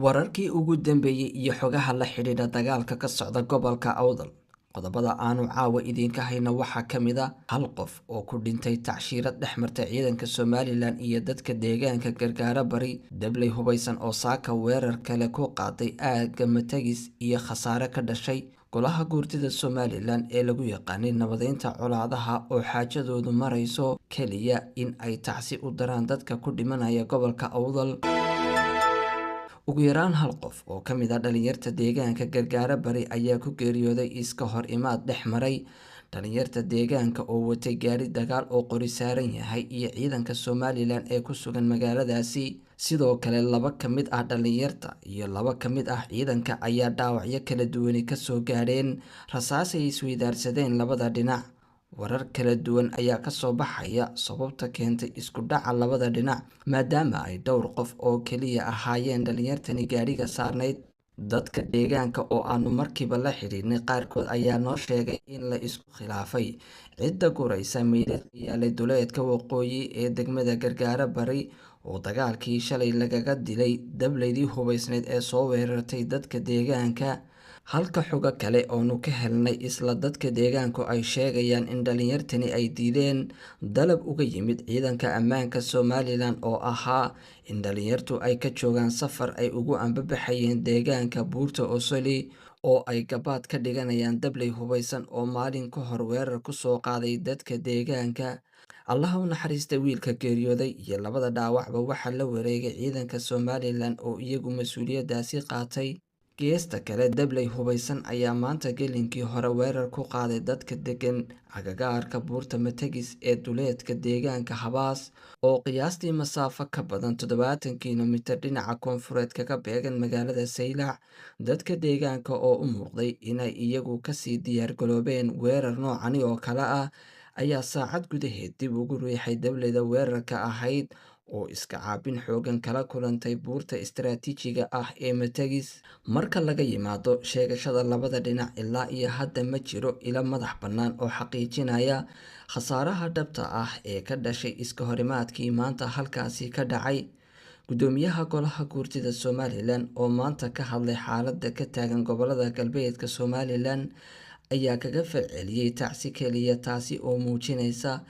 Wararkii ugu dambeeyay iyo xogaha la xidhiidha dagaalka ka socda gobolka Awdal. Qodobada aanu caawa idinka hayno waxaa ka mid ah hal qof oo ku dhintay tacshiirad dhex martay ciidanka Somalilan iyo dadka deegaanka Gargaara Bari, dabley hubeysan oo saaka weerar kale ku qaaday aagga Matagis iyo khasaare ka dhashay. Golaha guurtida Somalilan ee lagu yaqaanay nabadeynta colaadaha oo xaajadoodu marayso keliya in ay tacsi u daraan dadka ku dhimanaya gobolka Awdal. Ugu yaraan hal qof oo ka mid ah dhalinyarta deegaanka Gargaara Bari ayaa ku geeriyooday iska hor imaad dhex maray dhalinyarta deegaanka oo watay gaari dagaal oo qori saaran yahay iyo ciidanka Somalilan ee ku sugan magaaladaasi. Sidoo kale laba ka mid ah dhalinyarta iyo laba ka mid ah ciidanka ayaa dhaawacyo kala duwan ka soo gaadheen rasaas ay isweydaarsadeen labada dhinac. Warar kala duwan ayaa ka soo baxaya sababta keentay isku dhaca labada dhinac, maadaama ay dhowr qof oo keliya ahaayeen dhalinyartani gaadhiga saarnayd. Dadka deegaanka oo aanu markiiba la xidhiidhnay qaarkood ayaa noo sheegay in la isku khilaafay cidda guraysa meydadka yaalay duleedka waqooyi ee degmada Gargaara Bari oo dagaalkii shalay lagaga dilay dableydii hubeysneed ee soo weerartay dadka deegaanka. Halka xogo kale oonu ka helnay isla dadka deegaanku ay sheegayaan in dhalinyartani ay diideen dalab uga yimid ciidanka ammaanka Somalilan oo ahaa in dhalinyartu ay ka joogaan safar ay ugu ambabaxayeen deegaanka Buurta Osoli oo ay gabaad ka dhiganayaan dabley hubeysan oo maalin ka hor weerar ku soo qaaday dadka deegaanka. Allaha u naxariista wiilka geeriyooday iyo labada dhaawacba waxaa la wareegay ciidanka Somalilan oo iyagu mas'uuliyaddaasi qaatay. Geesta kale, dabley hubeysan ayaa maanta gelinkii hore weerar ku qaaday dadka degan agagaarka buurta Matagis ee duleedka deegaanka Habaas oo qiyaastii masaafo ka badan 70 kiilomitir dhinaca koonfureed kaga beegan magaalada Saylac. Dadka deegaanka oo u muuqday inay iyagu kasii diyaar garoobeen weerar noocani oo kale ah ayaa saacad gudaheed dib ugu riixay dableyda weerarka ahayd oo iska caabin xoogan kala kulantay buurta istiraatiijiga ah ee Matagis. Marka laga yimaado sheegashada labada dhinac, ilaa iyo hadda ma jiro ilo madax bannaan oo xaqiijinaya khasaaraha dhabta ah ee ka dhashay iska horimaadkii maanta halkaasi ka dhacay. Gudoomiyaha Golaha Guurtida Somalilan oo maanta ka hadlay xaaladda ka taagan gobolada galbeedka Somalilan ayaa kaga falceliyay tacsi keliya, taasi oo muujinaysa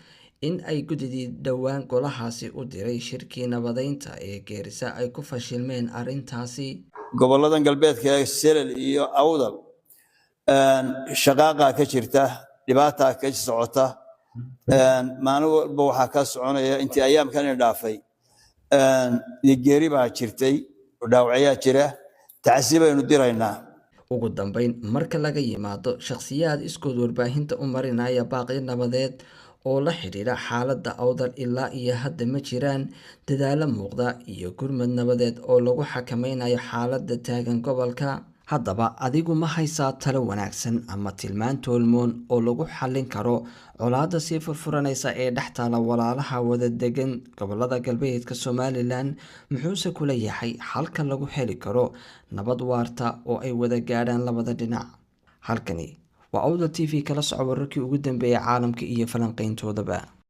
in ay gudidii dhowaan golahaasi u diray shirkii nabadeynta ee Geerisa ay ku fashilmeen arrintaasi. Goboladan galbeedka ee Selel iyo Awdal shaqaaqa ka jirta, dhibaata ka socota, maalin walba waxaa ka soconaya intii ayaamkan dhaafay geeri baa jirtay, dhaawacyaa jira, tacsi baynu diraynaa. Ugu dambeyn, marka laga yimaado shakhsiyaad iskood warbaahinta u marinaya baaqyo nabadeed oo la xidhiidha xaaladda Awdal, ilaa iyo hadda ma jiraan dadaalo muuqda iyo gurmad nabadeed oo lagu xakameynayo xaaladda taagan gobolka. Haddaba adigu ma haysaa talo wanaagsan ama tilmaan toolmoon oo lagu xallin karo colaadda sii furfuranaysa ee dhex taala walaalaha wada degan gobolada galbeedka Somalilan? Muxuuse kula yahay halka lagu heli karo nabad waarta oo ay wada gaadhaan labada dhinac? Halkani waa Awdal TV, kala soco wararkii ugu dambeeyay caalamka iyo falanqeyntoodaba.